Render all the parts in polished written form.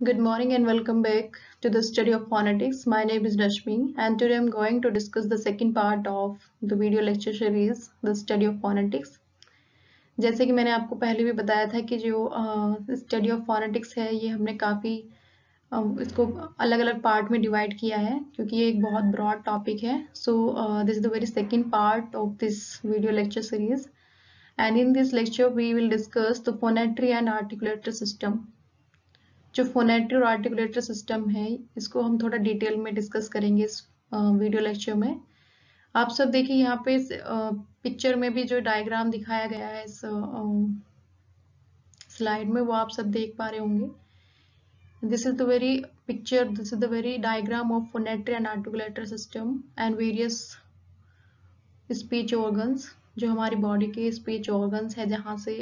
Good morning and welcome back to the study of phonetics. My name is Rashmi and today I'm going to discuss the second part of the video lecture series, the study of phonetics. जैसे कि मैंने आपको पहले भी बताया था कि जो स्टडी ऑफ फोनेटिक्स है ये हमने काफ़ी इसको अलग अलग पार्ट में डिवाइड किया है क्योंकि ये एक बहुत ब्रॉड टॉपिक है. So this is the very second part of this video lecture series and in this lecture we will discuss the phonatory and articulator system. जो फोनेटरी और आर्टिकुलेटर सिस्टम है इसको हम थोड़ा डिटेल में डिस्कस करेंगे इस वीडियो लेक्चर में. आप सब देखिए यहाँ पे पिक्चर में भी जो डायग्राम दिखाया गया है इस स्लाइड में वो आप सब देख पा रहे होंगे. This is the very picture, this is the very diagram of phonatory and articulator system and various speech organs. जो हमारी बॉडी के स्पीच ऑर्गन्स है जहाँ से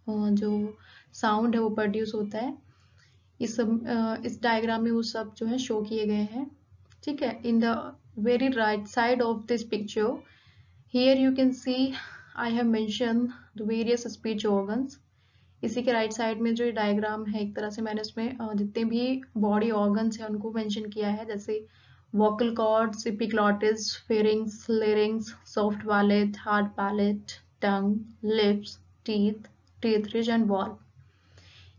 जो साउंड है वो प्रोड्यूस होता है. इस डायग्राम में वो सब जो है शो किए गए हैं. ठीक है. In the very right side of this picture here you can see I have mention the various speech organs. इसी के राइट साइड में जो डायग्राम है एक तरह से मैंने उसमें जितने भी बॉडी ऑर्गन्स हैं उनको मेंशन किया है, जैसे vocal cords, epiglottis, pharynx, larynx, soft palate, hard palate, tongue, lips, teeth, teeth ridge and wall.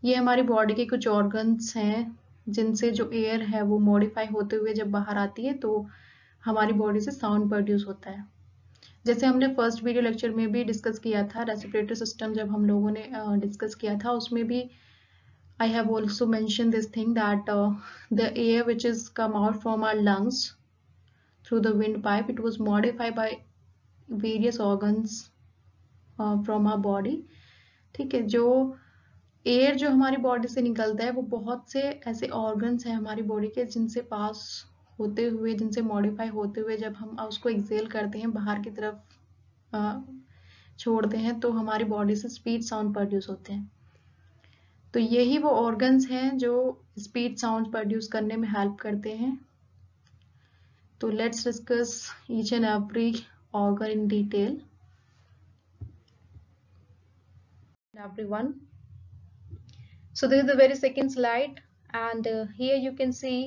ये हमारी बॉडी के कुछ ऑर्गन्स हैं जिनसे जो एयर है वो मॉडिफाई होते हुए जब बाहर आती है तो हमारी बॉडी से साउंड प्रोड्यूस होता है. जैसे हमने फर्स्ट वीडियो लेक्चर में भी डिस्कस किया था रेस्पिरेटरी सिस्टम, जब हम लोगों ने डिस्कस किया था उसमें भी I have also mention this thing that the air which is come out from our lungs through the wind pipe, it was modified by various organs from our body. ठीक है. जो एयर जो हमारी body से निकलता है वो बहुत से ऐसे ऑर्गन्स हैं हमारी बॉडी के जिनसे पास होते हुए, जिनसे मॉडिफाई होते हुए जब हम उसको एक्सेल करते हैं, बाहर की तरफ छोड़ते हैं तो हमारी बॉडी से स्पीच साउंड प्रोड्यूस होते हैं. तो यही वो ऑर्गन्स हैं जो स्पीच साउंड प्रोड्यूस करने में हेल्प करते हैं. तो let's discuss each and every organ in detail. Everyone, so this is the very second slide and here you can see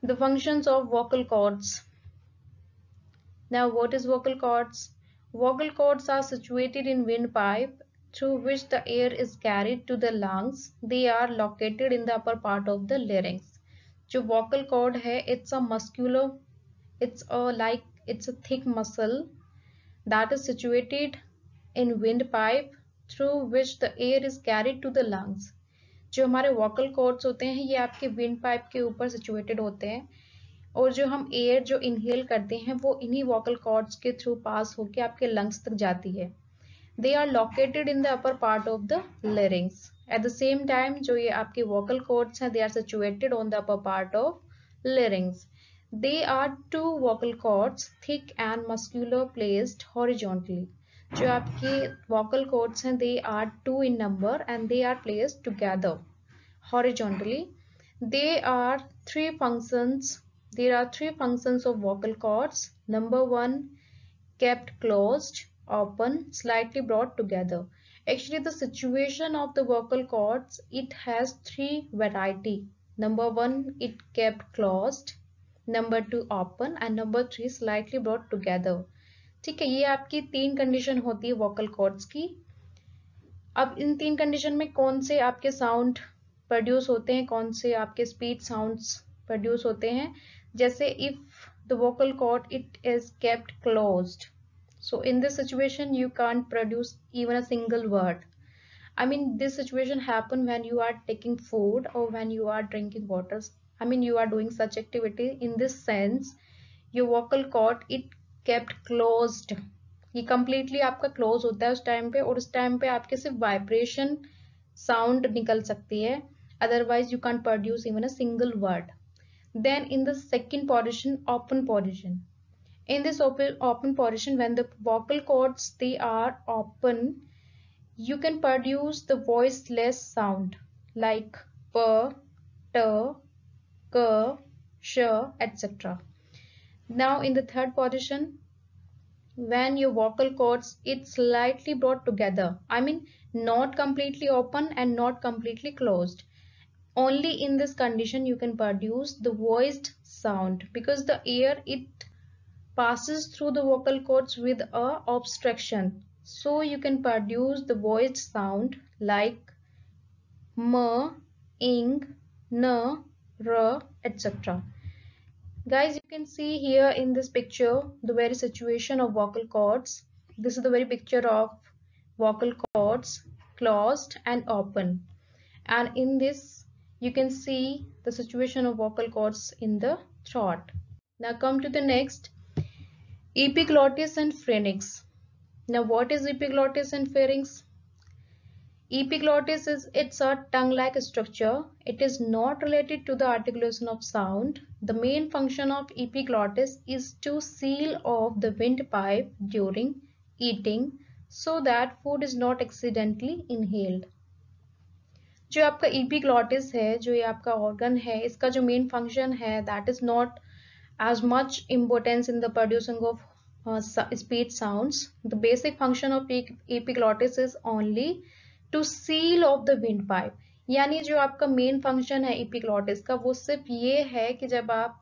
the functions of vocal cords. Now what is vocal cords? Vocal cords are situated in windpipe through which the air is carried to the lungs. They are located in the upper part of the larynx. जो vocal cord है, it's a thick muscle that is situated in windpipe through which the air is carried to the lungs. जो हमारे vocal cords होते हैं ये आपके wind pipe के ऊपर सिचुएटेड होते हैं और जो हम एयर जो इनहेल करते हैं वो इन्हीं वोकल कॉर्ड्स के थ्रू पास होके आपके लंग्स तक जाती है. They are located in the upper part of the larynx. At the same time जो ये आपके वोकल कॉर्ड्स हैं they are situated on the upper part of larynx. They are two vocal cords thick and muscular placed horizontally. जो आपके vocal cords हैं they are 2 in number and they are placed together horizontally. There are three functions of vocal cords. Number 1, kept closed, open, slightly brought together. Actually the situation of the vocal cords, it has three variety. Number 1, it kept closed. Number 2, open, and number 3, slightly brought together. ठीक है. ये आपकी 3 condition होती है vocal cords की. अब इन 3 condition में कौन से आपके साउंड प्रोड्यूस होते हैं, कौन से आपके स्पीच साउंड्स प्रोड्यूस होते हैं. जैसे if the vocal cord it is kept closed, so in this situation you can't produce even a single word. I mean this situation happen when you are taking food or when you are drinking water. I mean you are doing such activity. In this sense your vocal cord it kept closed. ये completely आपका close होता है उस time पे और उस time पे आपके सिर्फ वाइब्रेशन साउंड निकल सकती है. Otherwise you can't produce even a single word. Then in the second position, open position. In this open position, when the vocal cords they are open, you can produce the voiceless sound like p, t, k, sh, etc. Now in the third position, when your vocal cords it's slightly brought together, I mean not completely open and not completely closed. Only in this condition you can produce the voiced sound, because the air, it passes through the vocal cords with a obstruction. So you can produce the voiced sound like m, ing, n, r, etc. Guys, you can see here in this picture the very situation of vocal cords. This is the very picture of vocal cords closed and open. And in this you can see the situation of vocal cords in the throat. Now come to the next, epiglottis and pharynx. Now what is epiglottis and pharynx? Epiglottis is, it's a tongue-like structure. It is not related to the articulation of sound. The main function of epiglottis is to seal off the windpipe during eating so that food is not accidentally inhaled. जो आपका epiglottis है, जो ये आपका organ है, इसका जो main function है, that is not as much importance in the producing of speech sounds. The basic function of epiglottis is only to seal off the windpipe. यानी जो आपका मेन फंक्शन है epiglottis का, वो सिर्फ ये है कि जब आप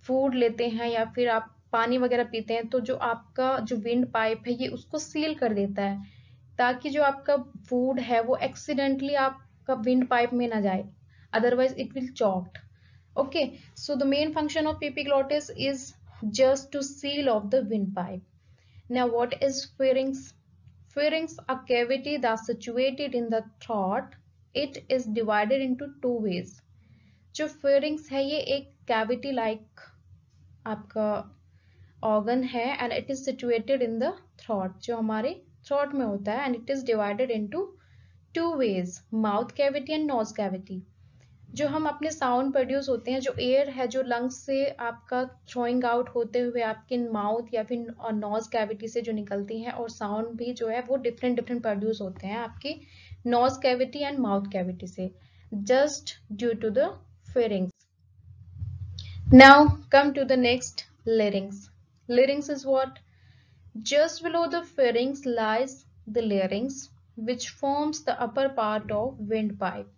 फूड लेते हैं या फिर आप पानी वगैरह पीते हैं तो जो आपका जो विंड पाइप है ये उसको सील कर देता है, ताकि जो आपका फूड है वो एक्सीडेंटली आपका विंड पाइप में ना जाए, otherwise it will choked. Okay, so the main function of epiglottis is just to seal off the windpipe. Now what is pharynx? Pharynx, a cavity that's situated in the throat. It is divided into two ways. जो pharynx है ये एक cavity like आपका organ है and it is situated in the throat, जो हमारे throat में होता है, and it is divided into two ways, mouth cavity and nose cavity. जो हम अपने साउंड प्रोड्यूस होते हैं, जो एयर है जो लंग्स से आपका थ्रोइंग आउट होते हुए आपके माउथ या फिर नोज कैविटी से जो निकलती हैं, और साउंड भी जो है वो डिफरेंट डिफरेंट प्रोड्यूस होते हैं आपकी nose cavity and mouth cavity से, just due to the pharynx. Now come to the next, larynx. Larynx is what? Just below the pharynx lies the larynx, which forms the upper part of windpipe.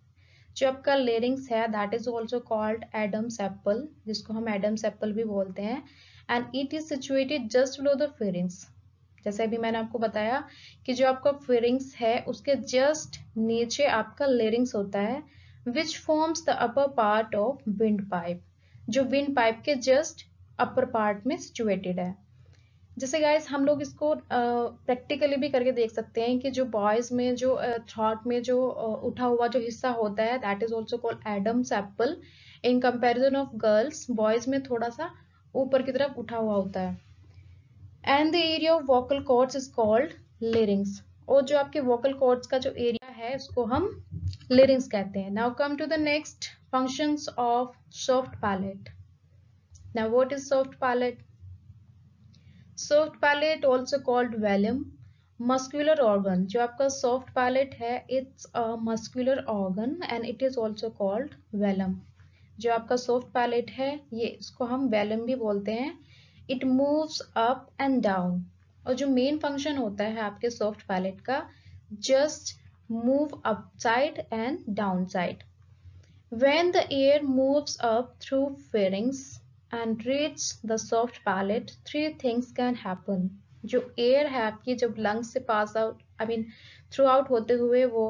जो आपका larynx है, that is also called Adam's apple, जिसको हम Adam's apple भी बोलते हैं, and it is situated just below the pharynx. जैसे अभी मैंने आपको बताया कि जो आपका pharynx है उसके just नीचे आपका larynx होता है, which forms the upper part of windpipe, जो windpipe के just upper part में situated है. जैसे गाइस हम लोग इसको प्रैक्टिकली भी करके देख सकते हैं कि जो बॉयज में जो थ्रॉट में जो उठा हुआ जो हिस्सा होता है, that is also called Adam's apple, in comparison of girls, boys में थोड़ा सा ऊपर की तरफ उठा हुआ होता है. And the area of vocal cords is called larynx, और जो आपके वोकल कॉर्ड्स का जो एरिया है उसको हम लेरिंग्स कहते हैं. Now come to the next, functions of soft palate. Now what is soft palate? Soft palate also called velum, muscular organ. जो आपका soft palate है, it's a muscular organ and it is also called velum. जो आपका soft palate है ये इसको हम velum भी बोलते हैं. It moves up and down. और जो main function होता है आपके soft palate का, just move upside and downside. When the air moves up through pharynx and reach the soft palate, three things can happen. जो एयर है आपकी जब लंग्स से पास आउट थ्रू आउट होते हुए वो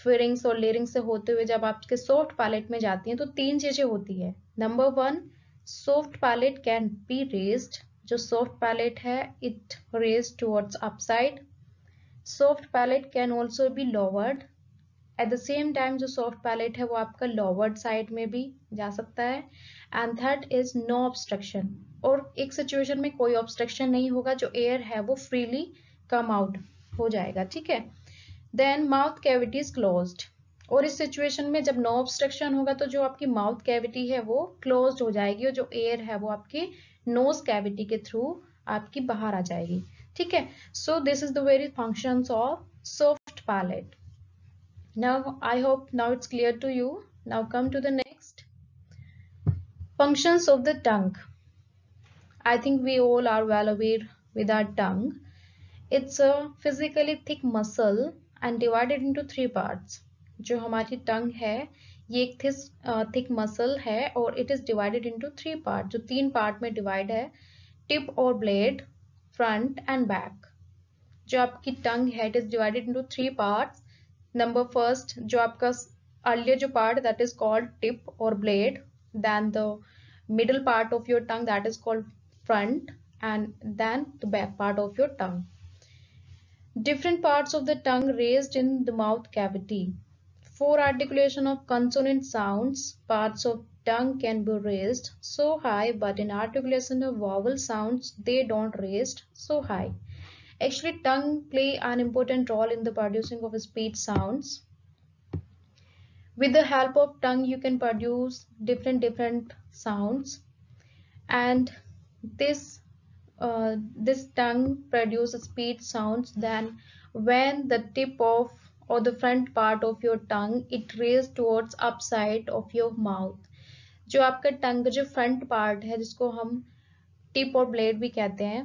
pharynx और larynx से होते हुए जब आपके सॉफ्ट पैलेट में जाती हैं तो तीन चीजें होती है. Number one, soft palate can be raised. जो सॉफ्ट पैलेट है it raise towards upside. Soft palate can also be lowered. At the same time जो सॉफ्ट पैलेट है वो आपका लोवर्ड साइड में भी जा सकता है. And third is no obstruction, और एक सिचुएशन में कोई ऑब्स्ट्रक्शन नहीं होगा, जो एयर है वो फ्रीली कम आउट हो जाएगा. ठीक है. Then mouth cavity is closed, और इस सिचुएशन में जब नो ऑब्स्ट्रक्शन होगा तो जो आपकी माउथ कैविटी है वो क्लोज्ड हो जाएगी, और जो एयर है वो आपकी नोज कैविटी के थ्रू आपकी बाहर आ जाएगी. ठीक है. So this is the very functions of soft palette. Now I hope now it's clear to you. Now come to the next, functions of the tongue. I think we all are well aware with our tongue. It's a physically thick muscle and divided into 3 parts. जो हमारी टंग है ये एक thick muscle है और it is divided into 3 parts, जो 3 part में divide है, टिप और ब्लेड, फ्रंट एंड बैक. जो आपकी टंग है it is divided into 3 parts. Number first जो आपका अर्लियर जो part that is called tip और blade, then the middle part of your tongue that is called front, and then the back part of your tongue. Different parts of the tongue raised in the mouth cavity. For articulation of consonant sounds, parts of tongue can be raised so high, but in articulation of vowel sounds, they don't raised so high. Actually, tongue play an important role in the producing of speech sounds. With the help of tongue, you can produce different sounds, and this tongue produces speech sounds. Then when the tip of or the front part of your tongue it raised towards upside of your mouth. जो आपका टंग जो front part है जिसको हम tip और blade भी कहते हैं,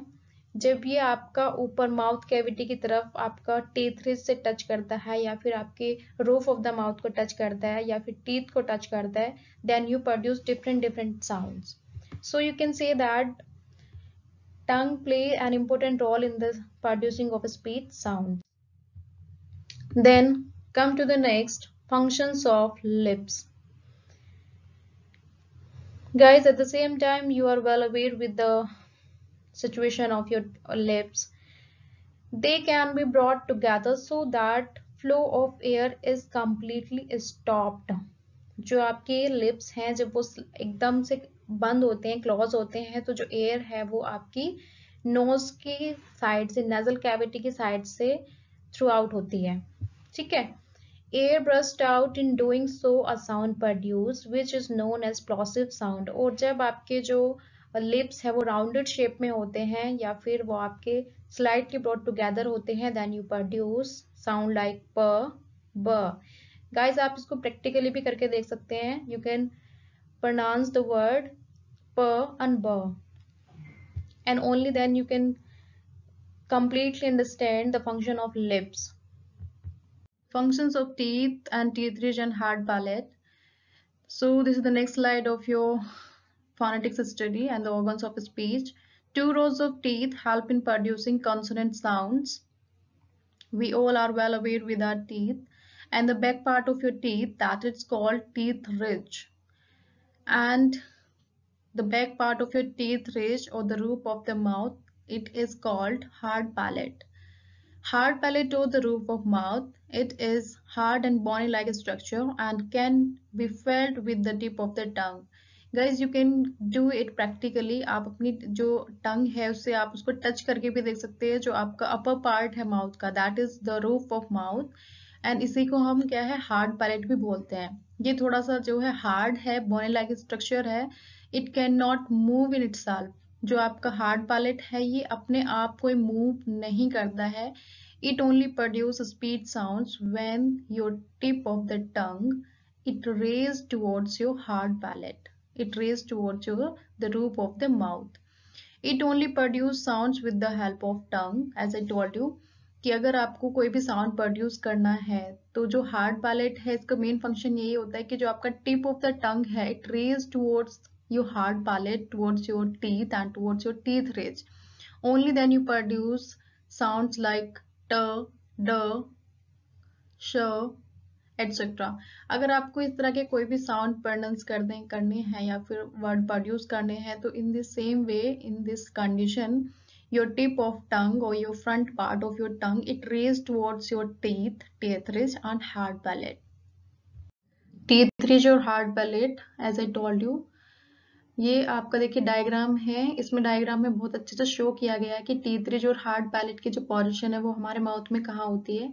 जब ये आपका ऊपर माउथ कैविटी की तरफ आपका टीथ रिज से टच करता है या फिर आपके रूफ ऑफ द माउथ को टच करता है या फिर टीथ को टच करता है, then you produce different sounds. So you can say that tongue play an important role in the producing of a speech sound. Then come to the next, functions of lips. Guys, at the same time you are well aware with the situation of your lips. They can be brought together so that flow of air is completely stopped. जो आपके lips हैं जब वो एकदम से बंद होते हैं, क्लोज होते हैं, तो जो एयर है वो आपकी नोज की साइड से, नेजल कैविटी की साइड से थ्रू आउट होती है. ठीक है. Air burst out in doing so a sound produce which is known as plosive sound. और जब आपके जो लिप्स है वो राउंडेड शेप में होते हैं या फिर वो आपके स्लाइटली ब्रॉट टुगेदर होते हैं, then you produce sound like प, ब. गाइज आप इसको प्रैक्टिकली भी करके देख सकते हैं. You can pronounce the word p and b, and only then you can completely understand the function of lips. Functions of teeth and teeth ridge and hard palate. So this is the next slide of your phonetics study and the organs of speech. 2 rows of teeth help in producing consonant sounds. We all are well aware with our teeth, and the back part of your teeth that is called teeth ridge, and the back part of your teeth ridge or the roof of the mouth, it is called hard palate. Hard palate or the roof of mouth, it is hard and bony like structure and can be felt with the tip of the tongue. Guys, you can do it practically. आप अपनी जो टंग है उससे आप उसको touch करके भी देख सकते हैं. जो आपका अपर पार्ट है माउथ का, that is the roof of mouth, and इसी को हम क्या है हार्ड पैलेट भी बोलते हैं. ये थोड़ा सा जो है हार्ड है, बोनी लाइक स्ट्रक्चर है. It can not move in itself. जो आपका हार्ड पैलेट है ये अपने आप कोई मूव नहीं करता है. It only produces speech sounds when your tip of the tongue it raised towards your hard palate. It raised towards the roof of the mouth. It only produces sounds with the help of tongue. As I told you कि अगर आपको कोई भी sound produce करना है तो जो hard palate है इसका मेन फंक्शन यही होता है कि जो आपका टिप ऑफ द टंग है it raise towards your hard palate, towards your teeth and towards your teeth ridge. Only then you produce sounds like ट, ड, श, एटसेट्रा. अगर आपको इस तरह के कोई भी साउंड प्रोनाउंस करने हैं या फिर वर्ड प्रोड्यूस करने हैं तो in this same way, in this condition, your tip of tongue or your front part of your tongue it raised towards your teeth ridge and hard palate. Teeth ridge और hard palate, as I told you, ये आपका देखिए diagram है. इसमें diagram में बहुत अच्छे से शो किया गया है कि टीथ रिज और हार्ड पैलेट की जो पोजीशन है वो हमारे माउथ में कहाँ होती है.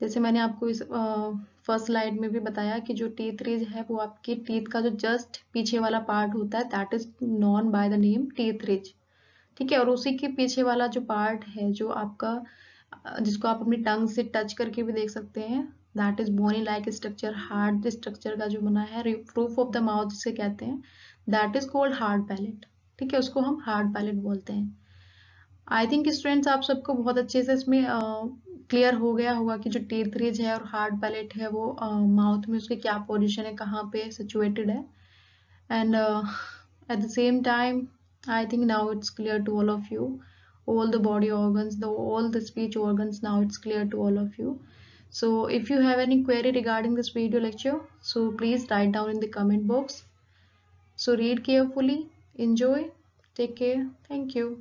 जैसे मैंने आपको इस फर्स्ट स्लाइड में भी बताया कि जो टीथ रिज है वो आपके टीथ का जो जस्ट पीछे वाला पार्ट होता है that is known by the name teeth ridge. ठीक है. और उसी के पीछे वाला जो पार्ट है जो आपका जिसको आप अपनी टंग से टच करके भी देख सकते हैं, that is bony like structure, hard structure का जो बना है, रूफ ऑफ द माउथ जिसे कहते हैं, that is called hard palate. ठीक है. उसको हम हार्ड पैलेट बोलते हैं. आई थिंक स्टूडेंट्स आप सबको बहुत अच्छे से इसमें क्लियर हो गया होगा कि जो टीथ रिज है और हार्ड पैलेट है वो माउथ में उसकी क्या पोजीशन है, कहाँ पे सिचुएटेड है. And at the same time, I think now it's clear to all of you, all the body organs, all the speech organs, now it's clear to all of you. So if you have any query regarding this video lecture, so please write down in the comment box. So read carefully, enjoy, take care, thank you.